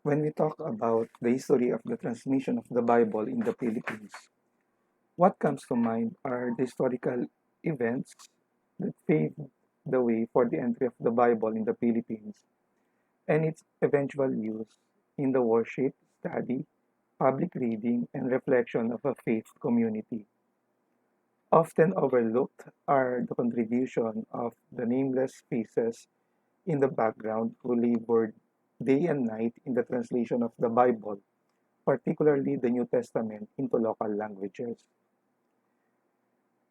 When we talk about the history of the transmission of the Bible in the Philippines, what comes to mind are the historical events that paved the way for the entry of the Bible in the Philippines and its eventual use in the worship, study, public reading, and reflection of a faith community. Often overlooked are the contribution of the nameless faces in the background who labored day and night in the translation of the Bible, particularly the New Testament, into local languages.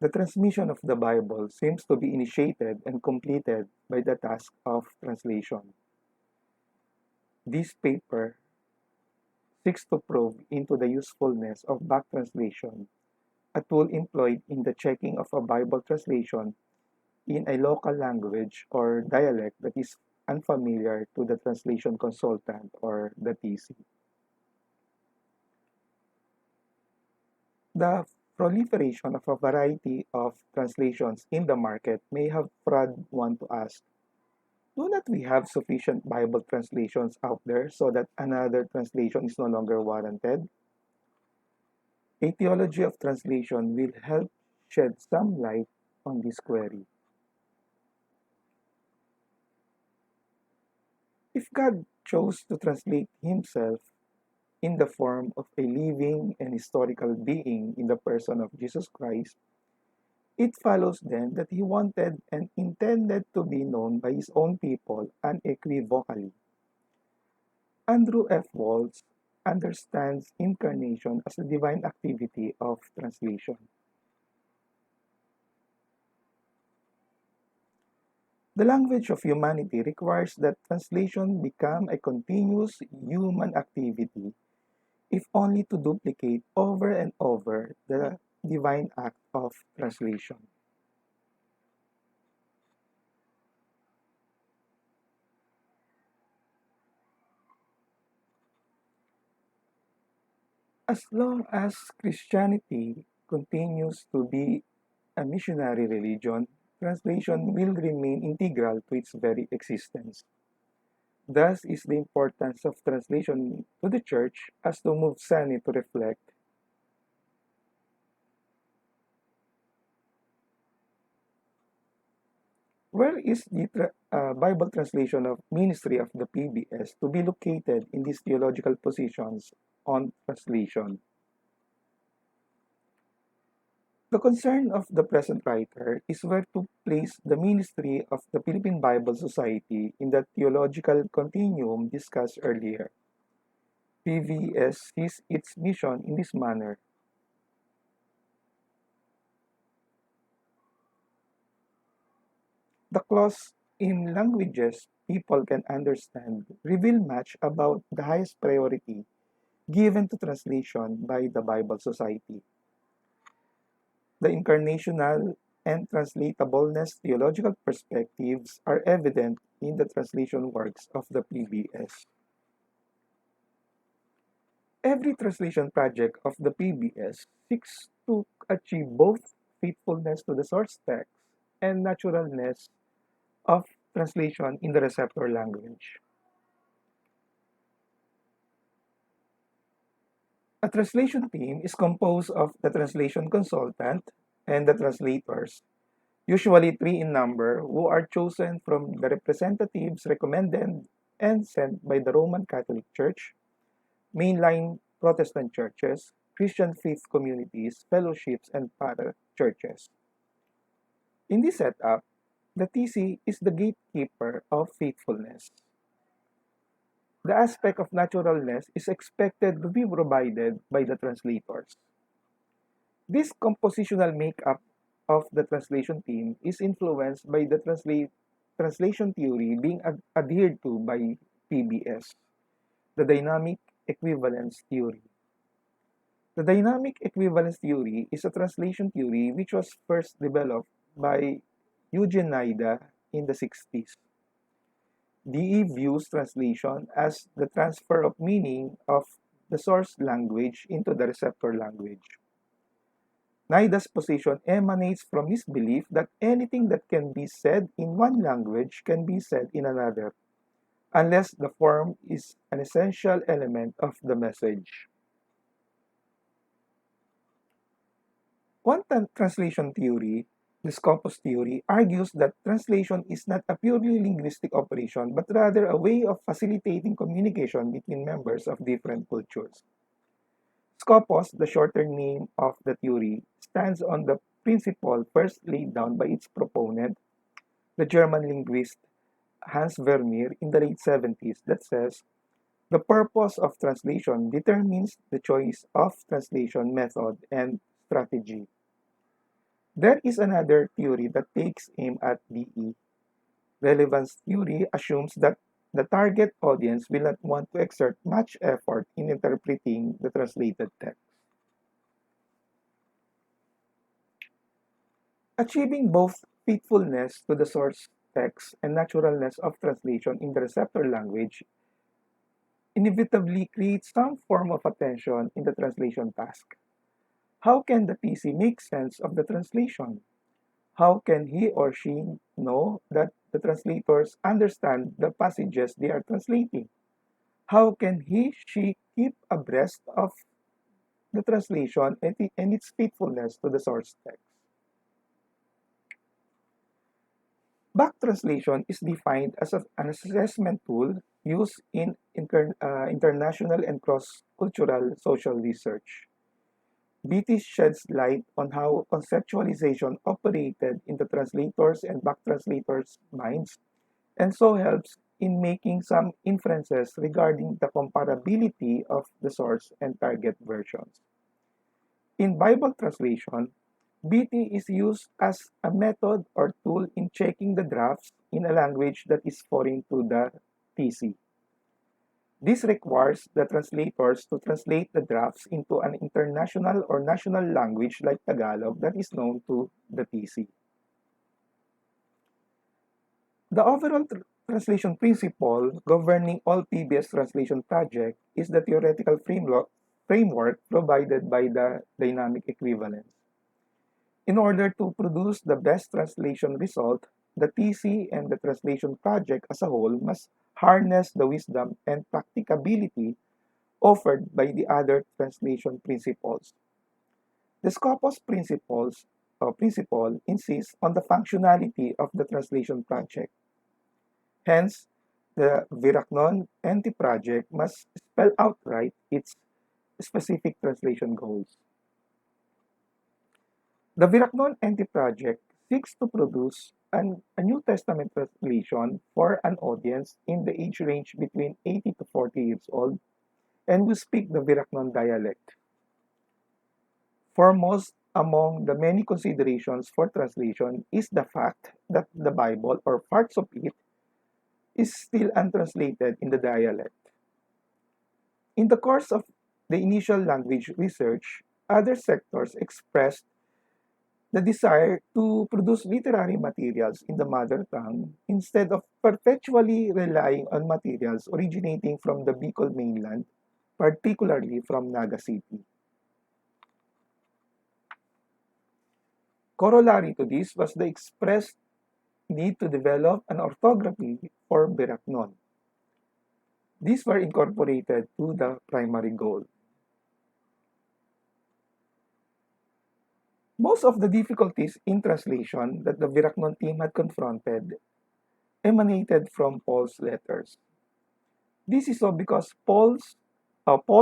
The transmission of the Bible seems to be initiated and completed by the task of translation. This paper seeks to probe into the usefulness of back translation, a tool employed in the checking of a Bible translation in a local language or dialect that is unfamiliar to the translation consultant or the TC. The proliferation of a variety of translations in the market may have prodded one to ask, do not we have sufficient Bible translations out there so that another translation is no longer warranted? A theology of translation will help shed some light on this query. If God chose to translate himself in the form of a living and historical being in the person of Jesus Christ, it follows then that he wanted and intended to be known by his own people unequivocally. Andrew F. Waltz understands incarnation as the divine activity of translation. The language of humanity requires that translation become a continuous human activity, if only to duplicate over and over the divine act of translation. As long as Christianity continues to be a missionary religion, translation will remain integral to its very existence. Thus is the importance of translation to the Church as to move Sani to reflect. Where is the Bible translation of ministry of the PBS to be located in these theological positions on translation? The concern of the present writer is where to place the ministry of the Philippine Bible Society in the theological continuum discussed earlier. PVS sees its mission in this manner. The clause in languages people can understand reveal much about the highest priority given to translation by the Bible Society. The incarnational and translatableness theological perspectives are evident in the translation works of the PBS. Every translation project of the PBS seeks to achieve both faithfulness to the source text and naturalness of translation in the receptor language. A translation team is composed of the translation consultant and the translators, usually three in number, who are chosen from the representatives recommended and sent by the Roman Catholic Church, mainline Protestant churches, Christian faith communities, fellowships, and para churches. In this setup, the TC is the gatekeeper of faithfulness. The aspect of naturalness is expected to be provided by the translators. This compositional makeup of the translation team is influenced by the translation theory being adhered to by PBS, the dynamic equivalence theory. The dynamic equivalence theory is a translation theory which was first developed by Eugene Nida in the 60s. DE views translation as the transfer of meaning of the source language into the receptor language. Nida's position emanates from his belief that anything that can be said in one language can be said in another. unless the form is an essential element of the message. One translation theory, the Scopus theory, argues that translation is not a purely linguistic operation, but rather a way of facilitating communication between members of different cultures. Scopus, the shorter name of the theory, stands on the principle first laid down by its proponent, the German linguist Hans Vermeer, in the late 70s, that says, the purpose of translation determines the choice of translation method and strategy. There is another theory that takes aim at DE. Relevance theory assumes that the target audience will not want to exert much effort in interpreting the translated text. Achieving both faithfulness to the source text and naturalness of translation in the receptor language inevitably creates some form of attention in the translation task. How can the TC make sense of the translation? How can he or she know that the translators understand the passages they are translating? How can she keep abreast of the translation and its faithfulness to the source text? Back translation is defined as an assessment tool used in international and cross-cultural social research. BT sheds light on how conceptualization operated in the translators and back translators' minds, and so helps in making some inferences regarding the comparability of the source and target versions. In Bible translation, BT is used as a method or tool in checking the drafts in a language that is foreign to the TC. This requires the translators to translate the drafts into an international or national language like Tagalog that is known to the TC. The overall translation principle governing all PBS translation projects is the theoretical framework provided by the dynamic equivalence. In order to produce the best translation result, the TC and the translation project as a whole must harness the wisdom and practicability offered by the other translation principles. The Scopus principle insists on the functionality of the translation project. Hence, the Viracnon NT project must spell outright its specific translation goals. The Viracnon NT project seeks to produce a New Testament translation for an audience in the age range between 80 to 40 years old and who speak the Viracnon dialect. Foremost among the many considerations for translation is the fact that the Bible or parts of it is still untranslated in the dialect. In the course of the initial language research, other sectors expressed the desire to produce literary materials in the mother tongue instead of perpetually relying on materials originating from the Bicol mainland, particularly from Naga City. Corollary to this was the expressed need to develop an orthography for Viracnon. These were incorporated to the primary goal. Most of the difficulties in translation that the Viracnon team had confronted emanated from Paul's letters. This is so because Paul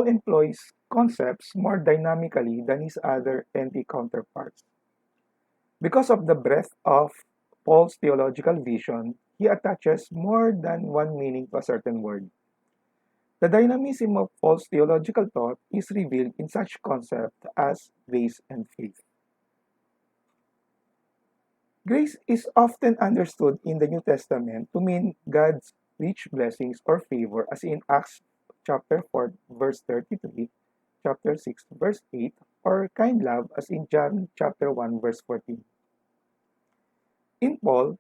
employs concepts more dynamically than his other NT counterparts. Because of the breadth of Paul's theological vision, he attaches more than one meaning to a certain word. The dynamism of Paul's theological thought is revealed in such concepts as grace and faith. Grace is often understood in the New Testament to mean God's rich blessings or favor, as in Acts chapter 4, verse 33, chapter 6, verse 8, or kind love, as in John chapter 1, verse 14. In Paul,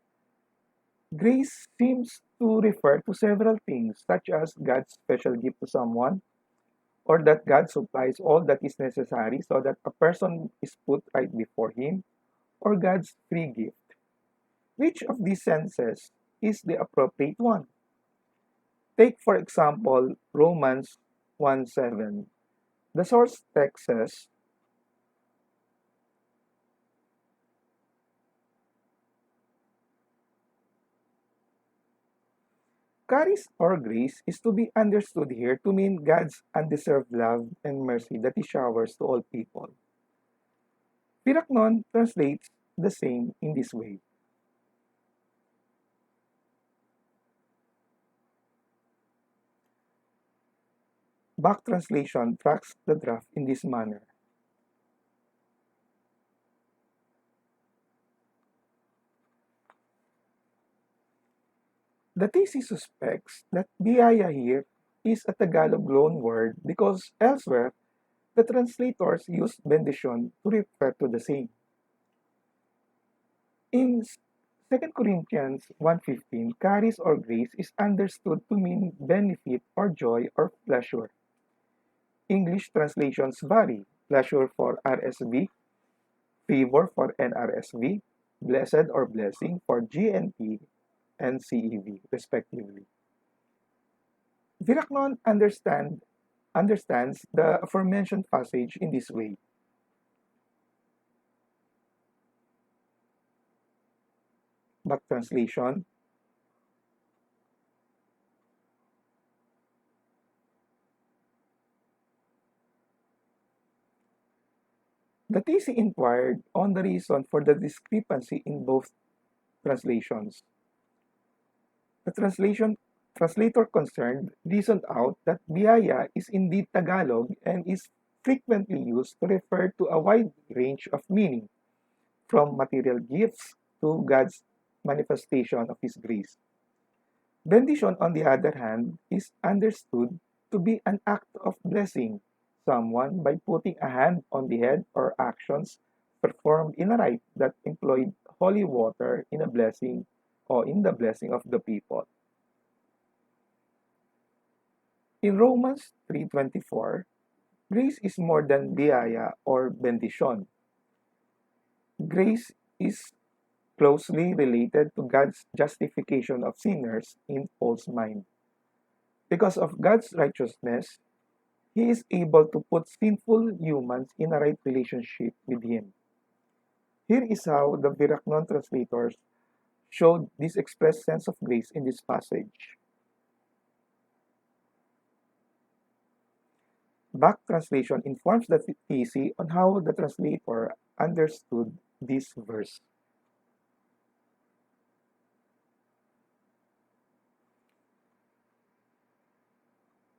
grace seems to refer to several things, such as God's special gift to someone, or that God supplies all that is necessary so that a person is put right before Him, or God's free gift. Which of these senses is the appropriate one? Take, for example, Romans 1:7. The source text says, charis or grace is to be understood here to mean God's undeserved love and mercy that He showers to all people. Piraknon translates the same in this way. Back translation tracks the draft in this manner. The thesis suspects that biyaya here is a Tagalog loan word because elsewhere the translators use bendition to refer to the same. In 2 Corinthians 1:15, charis or grace is understood to mean benefit or joy or pleasure. English translations vary. Pleasure for RSV, favor for NRSV, blessed or blessing for GNT and CEV, respectively. Viraknon understands the aforementioned passage in this way. Back translation. The TC inquired on the reason for the discrepancy in both translations. The translator concerned reasoned out that biyaya is indeed Tagalog and is frequently used to refer to a wide range of meaning, from material gifts to God's manifestation of His grace. Bendition, on the other hand, is understood to be an act of blessing someone by putting a hand on the head or actions performed in a rite that employed holy water in a blessing or in the blessing of the people. In Romans 3:24, grace is more than biyaya or bendition. Grace is closely related to God's justification of sinners in Paul's mind. Because of God's righteousness, He is able to put sinful humans in a right relationship with Him. Here is how the Viraknon translators showed this express sense of grace in this passage. Back translation informs the TC on how the translator understood this verse.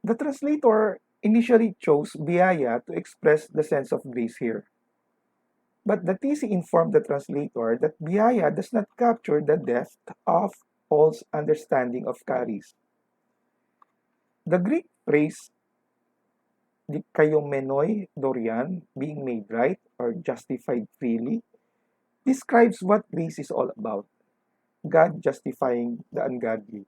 The translator initially chose biyaya to express the sense of grace here. But the TC informed the translator that biyaya does not capture the depth of Paul's understanding of charis. The Greek phrase kaiomenoi dorian, being made right or justified freely, describes what grace is all about, God justifying the ungodly.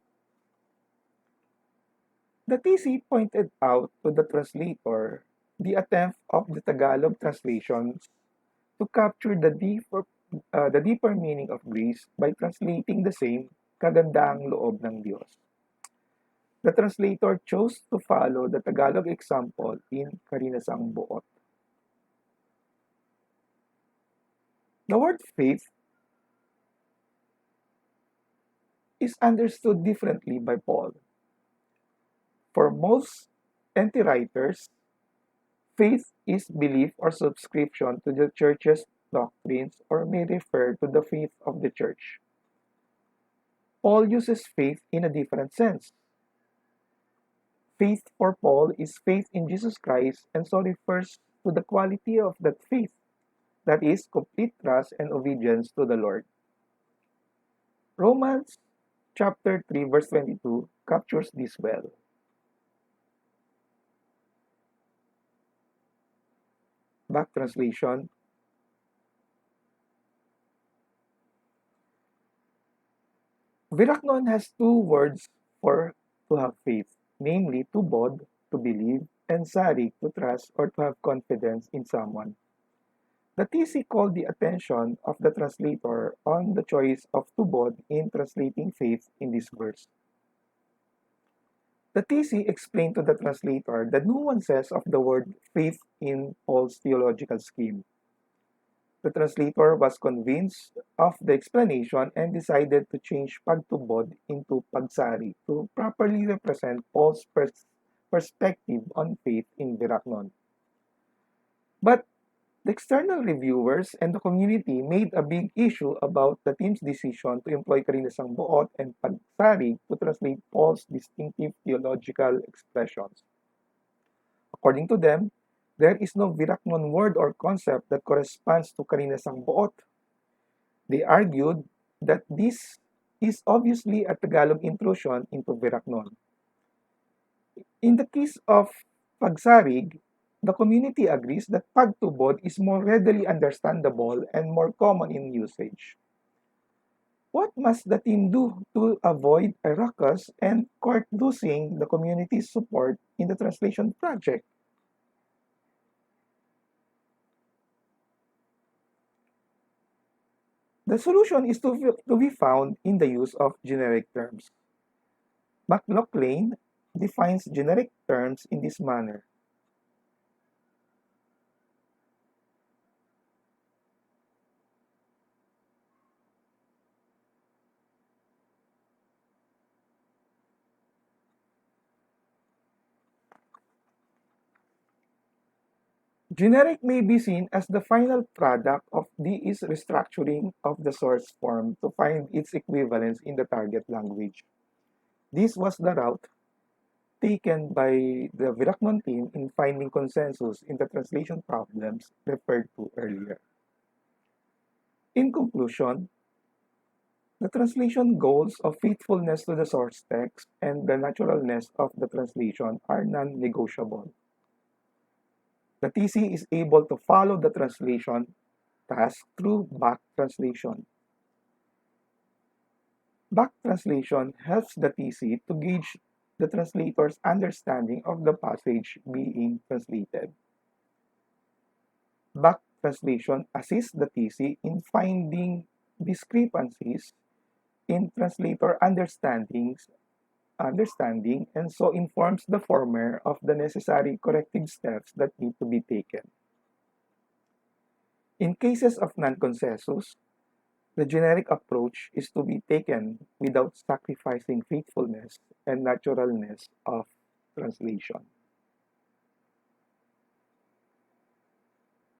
The TC pointed out to the translator the attempt of the Tagalog translations to capture the deeper meaning of grace by translating the same kagandaang loob ng Diyos. The translator chose to follow the Tagalog example in Karinasang Buot. The word faith is understood differently by Paul. For most NT writers, faith is belief or subscription to the church's doctrines or may refer to the faith of the church. Paul uses faith in a different sense. Faith for Paul is faith in Jesus Christ and so refers to the quality of that faith, that is, complete trust and obedience to the Lord. Romans chapter 3 verse 22 captures this well. Back translation. Viraknon has two words for to have faith, namely to bod, to believe, and sari, to trust or to have confidence in someone. The TC called the attention of the translator on the choice of tubod in translating faith in this verse. The TC explained to the translator the nuances of the word faith in Paul's theological scheme. The translator was convinced of the explanation and decided to change pagtubod into pagsari to properly represent Paul's perspective on faith in Viracnon. But the external reviewers and the community made a big issue about the team's decision to employ Karinasang Buot and Pagsari to translate Paul's distinctive theological expressions. According to them, there is no Viracnon word or concept that corresponds to Karinasang Buot. They argued that this is obviously a Tagalog intrusion into Viracnon. In the case of Pagsarig, the community agrees that pagtubod is more readily understandable and more common in usage. What must the team do to avoid a ruckus and court losing the community's support in the translation project? The solution is to be found in the use of generic terms. McLaughlin defines generic terms in this manner. Generic may be seen as the final product of this restructuring of the source form to find its equivalence in the target language. This was the route taken by the Viracnon team in finding consensus in the translation problems referred to earlier. In conclusion, the translation goals of faithfulness to the source text and the naturalness of the translation are non-negotiable. The TC is able to follow the translation task through back translation. Back translation helps the TC to gauge the translator's understanding of the passage being translated. Back translation assists the TC in finding discrepancies in translator understanding and so informs the former of the necessary corrective steps that need to be taken. In cases of non-consensus, the generic approach is to be taken without sacrificing faithfulness and naturalness of translation.